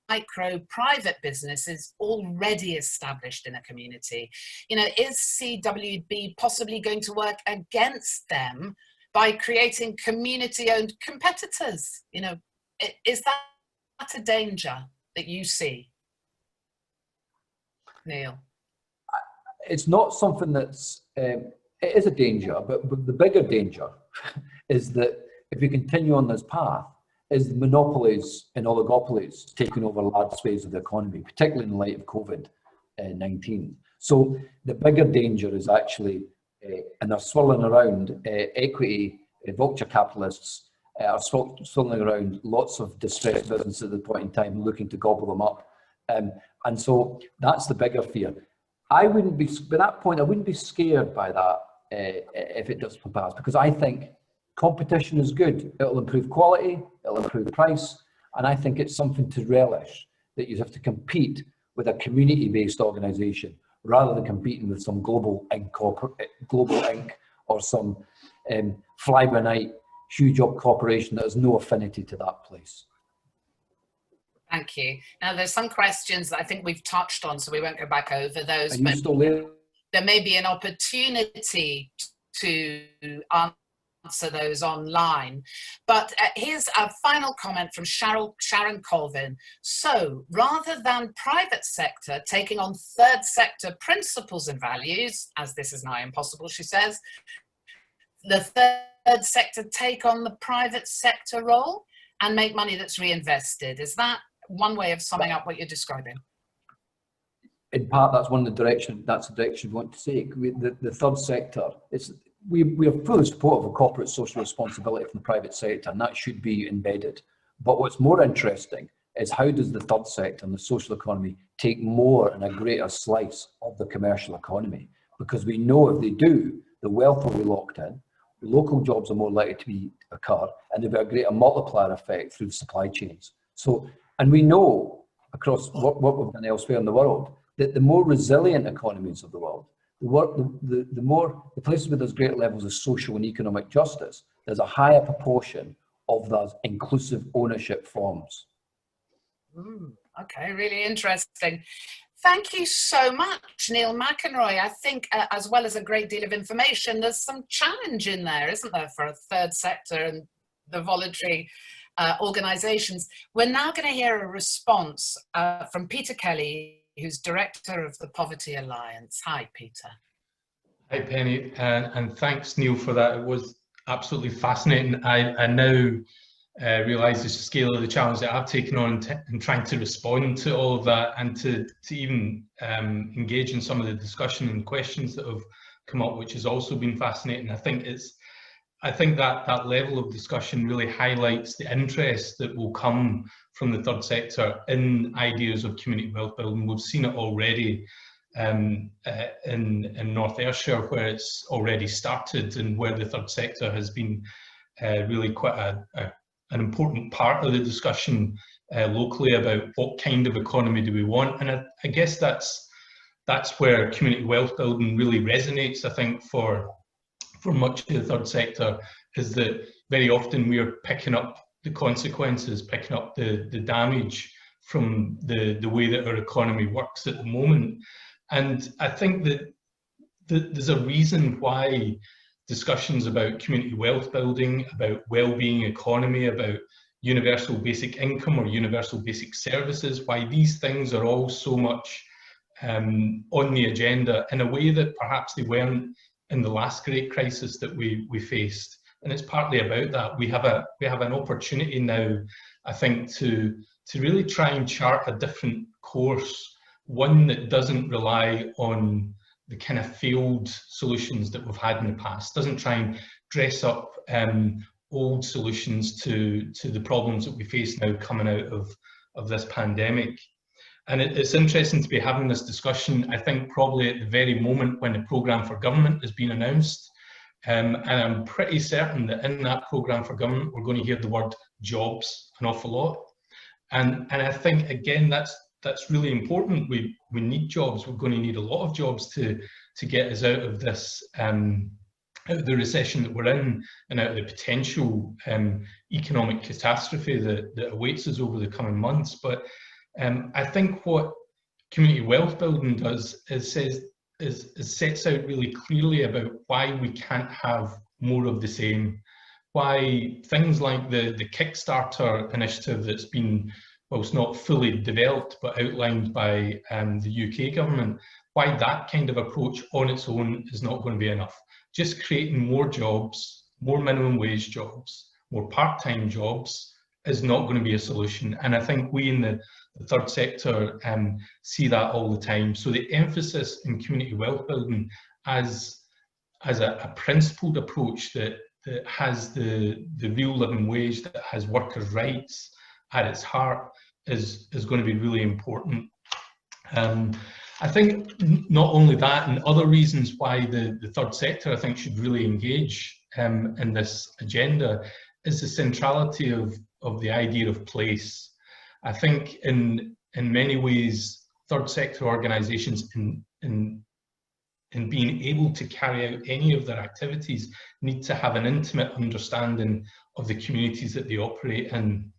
micro private businesses already established in a community? You know, is CWB possibly going to work against them by creating community-owned competitors? You know, is that a danger that you see, Neil? It's not something that's, it is a danger, but the bigger danger is that if we continue on this path, is the monopolies and oligopolies taking over large swathes of the economy, particularly in light of COVID-19. So the bigger danger is actually, and they're swirling around, equity, vulture capitalists are swirling around lots of distressed businesses at the point in time looking to gobble them up. And so that's the bigger fear. I wouldn't be, by that point, I wouldn't be scared by that if it does pass, because I think competition is good. It'll improve quality, it'll improve price, and I think it's something to relish, that you have to compete with a community-based organisation rather than competing with some global Inc. or some fly-by-night huge up corporation that has no affinity to that place. Thank you. Now, there's some questions that I think we've touched on, so we won't go back over those. Are you still there? There may be an opportunity to answer those online. But here's a final comment from Sharon Colvin. So rather than private sector taking on third sector principles and values, as this is now impossible, she says, the third sector take on the private sector role and make money that's reinvested. Is that one way of summing up what you're describing? In part, that's the direction we want to take. The third sector, we are fully supportive of corporate social responsibility from the private sector, and that should be embedded. But what's more interesting is how does the third sector and the social economy take more and a greater slice of the commercial economy? Because we know if they do, the wealth will be locked in, local jobs are more likely to occur, and there'll be a greater multiplier effect through the supply chains. So, and we know across what we've done elsewhere in the world, that the more resilient economies of the world, the places where there's great levels of social and economic justice, there's a higher proportion of those inclusive ownership forms. Okay, really interesting. Thank you so much, Neil McIntyre. I think as well as a great deal of information, there's some challenge in there, isn't there, for a third sector and the voluntary organisations. We're now going to hear a response from Peter Kelly, who's director of the Poverty Alliance. Hi, Peter. Hi, Penny, and thanks, Neil, for that. It was absolutely fascinating. I now realise the scale of the challenge that I've taken on in trying to respond to all of that, and to even engage in some of the discussion and questions that have come up, which has also been fascinating. I think that level of discussion really highlights the interest that will come from the third sector in ideas of community wealth building. We've seen it already in North Ayrshire, where it's already started, and where the third sector has been really quite an important part of the discussion locally about what kind of economy do we want. And I guess that's where community wealth building really resonates, I think, for much of the third sector, is that very often we are picking up the consequences, picking up the damage from the way that our economy works at the moment. And I think that there's a reason why discussions about community wealth building, about well-being economy, about universal basic income or universal basic services, why these things are all so much on the agenda in a way that perhaps they weren't in the last great crisis that we faced. And it's partly about that. We have an opportunity now, I think, to really try and chart a different course, one that doesn't rely on the kind of failed solutions that we've had in the past, doesn't try and dress up old solutions to the problems that we face now coming out of this pandemic. And it's interesting to be having this discussion, I think, probably at the very moment when the programme for government has been announced, And I'm pretty certain that in that programme for government, we're going to hear the word jobs an awful lot. And I think, again, that's really important. We need jobs. We're going to need a lot of jobs to get us out of this, out of the recession that we're in, and out of the potential economic catastrophe that awaits us over the coming months. But I think what community wealth building does is sets out really clearly about why we can't have more of the same, why things like the Kickstarter initiative that's been, whilst not fully developed but outlined by the UK government, why that kind of approach on its own is not going to be enough. Just creating more jobs, more minimum wage jobs, more part-time jobs is not going to be a solution. And I think we in the third sector see that all the time. So the emphasis in community wealth building as a principled approach that has the real living wage, that has workers' rights at its heart, is going to be really important. I think not only that, and other reasons why the third sector, I think, should really engage in this agenda, is the centrality of the idea of place. I think in many ways, third sector organisations in being able to carry out any of their activities need to have an intimate understanding of the communities that they operate in.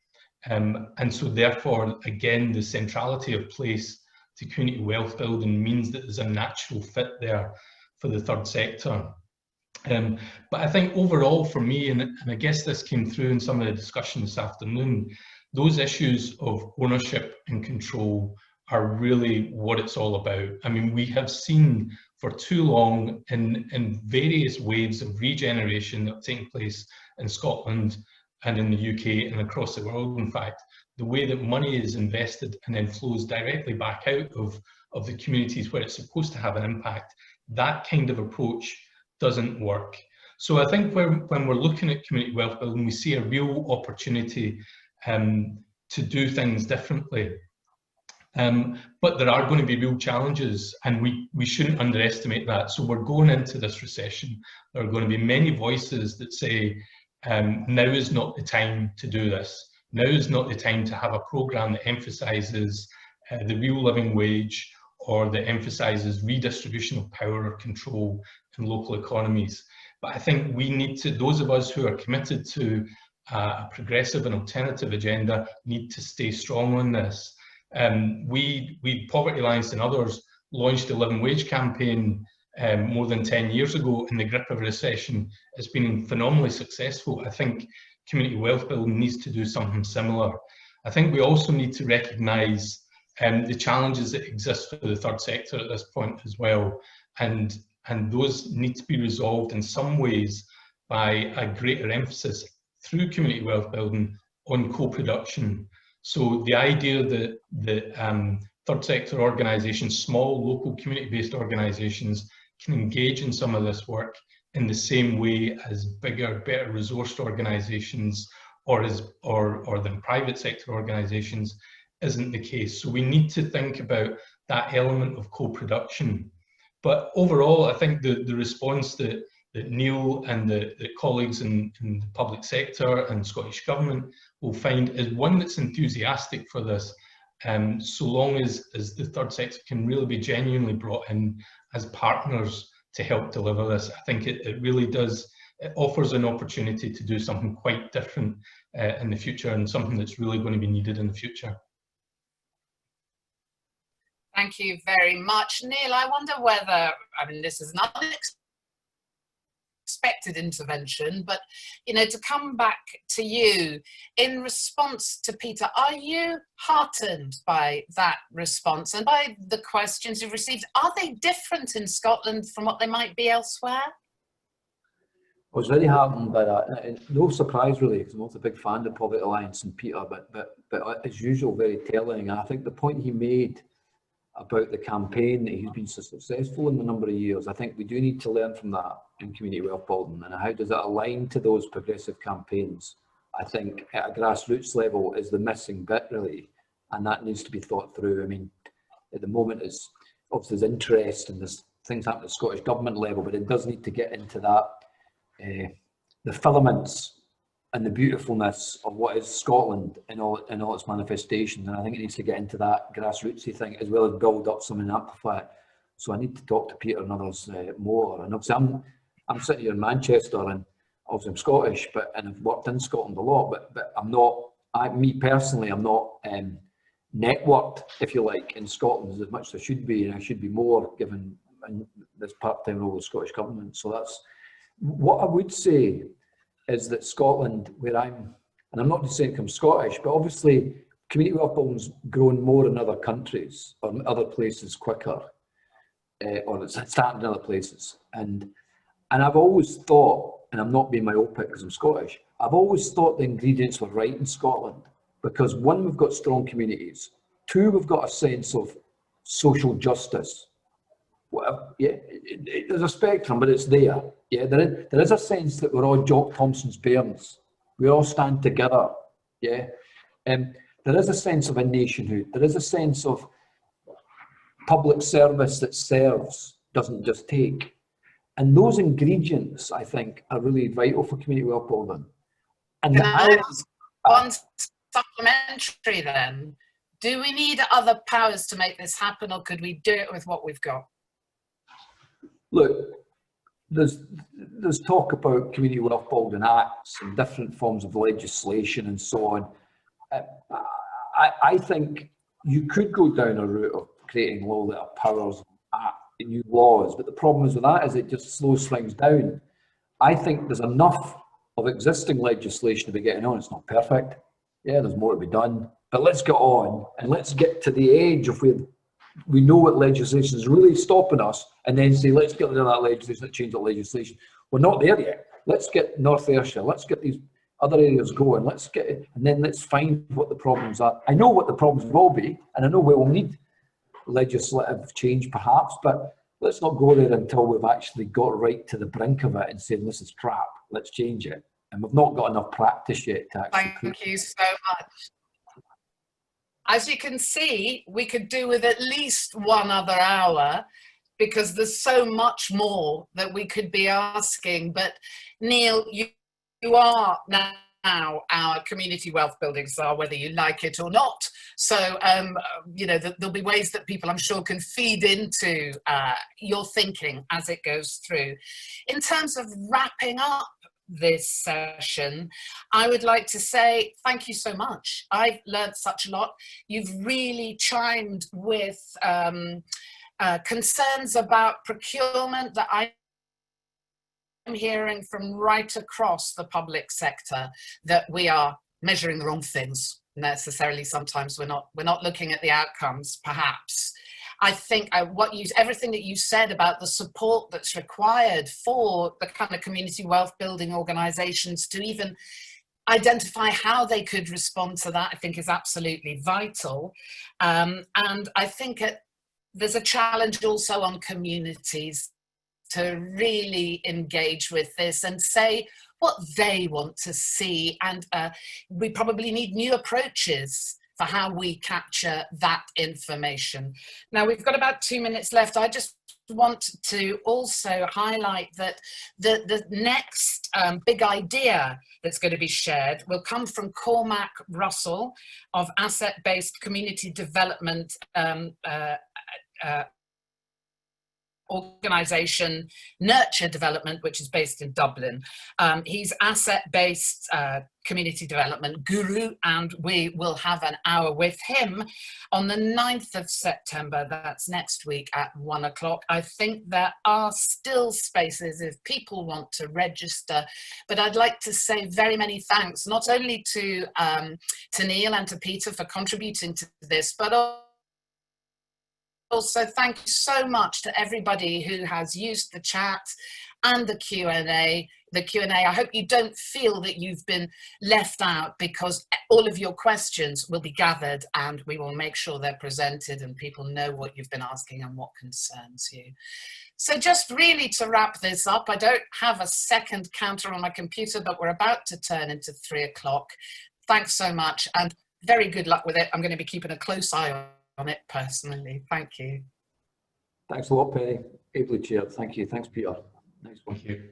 And so therefore, again, the centrality of place to community wealth building means that there's a natural fit there for the third sector. But I think overall for me, and I guess this came through in some of the discussion this afternoon, those issues of ownership and control are really what it's all about. I mean, we have seen for too long in various waves of regeneration that have taken place in Scotland and in the UK and across the world, in fact, the way that money is invested and then flows directly back out of the communities where it's supposed to have an impact, that kind of approach doesn't work. So I think when we're looking at community wealth building, we see a real opportunity to do things differently. But there are going to be real challenges, and we shouldn't underestimate that. So we're going into this recession. There are going to be many voices that say, now is not the time to do this. Now is not the time to have a programme that emphasises the real living wage, or that emphasises redistribution of power or control in local economies. But I think we need to, those of us who are committed to a progressive and alternative agenda, need to stay strong on this. We, Poverty Alliance and others, launched a living wage campaign more than 10 years ago in the grip of a recession. It's been phenomenally successful. I think community wealth building needs to do something similar. I think we also need to recognise the challenges that exist for the third sector at this point as well, and those need to be resolved in some ways by a greater emphasis through community wealth building on co-production. So the idea that the third sector organisations, small local community-based organisations, can engage in some of this work in the same way as bigger, better resourced organisations or than private sector organisations isn't the case. So we need to think about that element of co-production. But overall, I think the response that Neil and the colleagues in the public sector and Scottish Government will find is one that's enthusiastic for this, so long as the third sector can really be genuinely brought in as partners to help deliver this. I think it really does, it offers an opportunity to do something quite different in the future, and something that's really going to be needed in the future. Thank you very much, Neil. I wonder whether, I mean, this is an unexpected intervention, but, you know, to come back to you, in response to Peter, are you heartened by that response and by the questions you've received? Are they different in Scotland from what they might be elsewhere? I was very heartened by that, and no surprise really, because I'm also a big fan of the Poverty Alliance and Peter, but as usual, very telling. And I think the point he made about the campaign, that he's been so successful in a number of years, I think we do need to learn from that in community wealth building. And how does it align to those progressive campaigns? I think at a grassroots level is the missing bit really, and that needs to be thought through. I mean, at the moment, it's obviously there's interest and there's things happening at the Scottish Government level, but it does need to get into that the filaments and the beautifulness of what is Scotland in all its manifestations. And I think it needs to get into that grassrootsy thing as well as build up some and amplify it. So I need to talk to Peter and others more. And obviously I'm sitting here in Manchester, and obviously I'm Scottish, and I've worked in Scotland a lot, but I'm not, me personally, I'm not networked, if you like, in Scotland as much as I should be, and I should be more given this part-time role of the Scottish Government. So that's what I would say, is that Scotland, where and I'm not just saying I'm Scottish, but obviously community wealth building's grown more in other countries or other places quicker, or it's starting in other places. And I've always thought, and I'm not being myopic because I'm Scottish, I've always thought the ingredients were right in Scotland, because one, we've got strong communities, two, we've got a sense of social justice. Well, yeah, there's a spectrum, but it's there. Yeah, there is a sense that we're all Jock Thompson's bairns. We all stand together. Yeah, there is a sense of a nationhood. There is a sense of public service that serves, doesn't just take. And those ingredients, I think, are really vital for community wealth building. And can I ask one supplementary then? Do we need other powers to make this happen, or could we do it with what we've got? Look, there's talk about community wealth building acts and different forms of legislation and so on. I think you could go down a route of creating law that empowers new laws, but the problem is with that is it just slows things down. I think there's enough of existing legislation to be getting on. It's not perfect. Yeah, there's more to be done, but let's get on and let's get to the edge of where we know what legislation is really stopping us, and then say, let's get rid of that legislation, let's change that legislation. We're not there yet. Let's get North Ayrshire, let's get these other areas going, let's get it, and then let's find what the problems are. I know what the problems will be, and I know where we'll need legislative change perhaps, but let's not go there until we've actually got right to the brink of it and saying, this is crap, let's change it. And we've not got enough practice yet to actually Thank you so much. As you can see, we could do with at least one other hour, because there's so much more that we could be asking. But Neil, you are now our community wealth building star, whether you like it or not. So, you know, there'll be ways that people, I'm sure, can feed into your thinking as it goes through. In terms of wrapping up this session, I would like to say thank you so much. I've learned such a lot. You've really chimed with concerns about procurement that I'm hearing from right across the public sector, that we are measuring the wrong things necessarily. Sometimes we're not looking at the outcomes, perhaps. I think everything that you said about the support that's required for the kind of community wealth building organisations to even identify how they could respond to that, I think is absolutely vital. And I think there's a challenge also on communities to really engage with this and say what they want to see. And we probably need new approaches for how we capture that information. Now, we've got about 2 minutes left. I just want to also highlight that the next big idea that's going to be shared will come from Cormac Russell of asset-based community development organisation Nurture Development, which is based in Dublin. He's asset-based community development guru, and we will have an hour with him on the 9th of September. That's next week at 1 o'clock. I think there are still spaces if people want to register, but I'd like to say very many thanks, not only to Neil and to Peter for contributing to this, but also thank you so much to everybody who has used the chat and the Q&A. I hope you don't feel that you've been left out, because all of your questions will be gathered and we will make sure they're presented and people know what you've been asking and what concerns you. So just really to wrap this up, I don't have a second counter on my computer, but we're about to turn into 3 o'clock. Thanks so much and very good luck with it. I'm going to be keeping a close eye on it personally. Thank you. Thanks a lot, Penny. Ably chaired. Thank you. Thanks, Peter. Nice one. Thank you.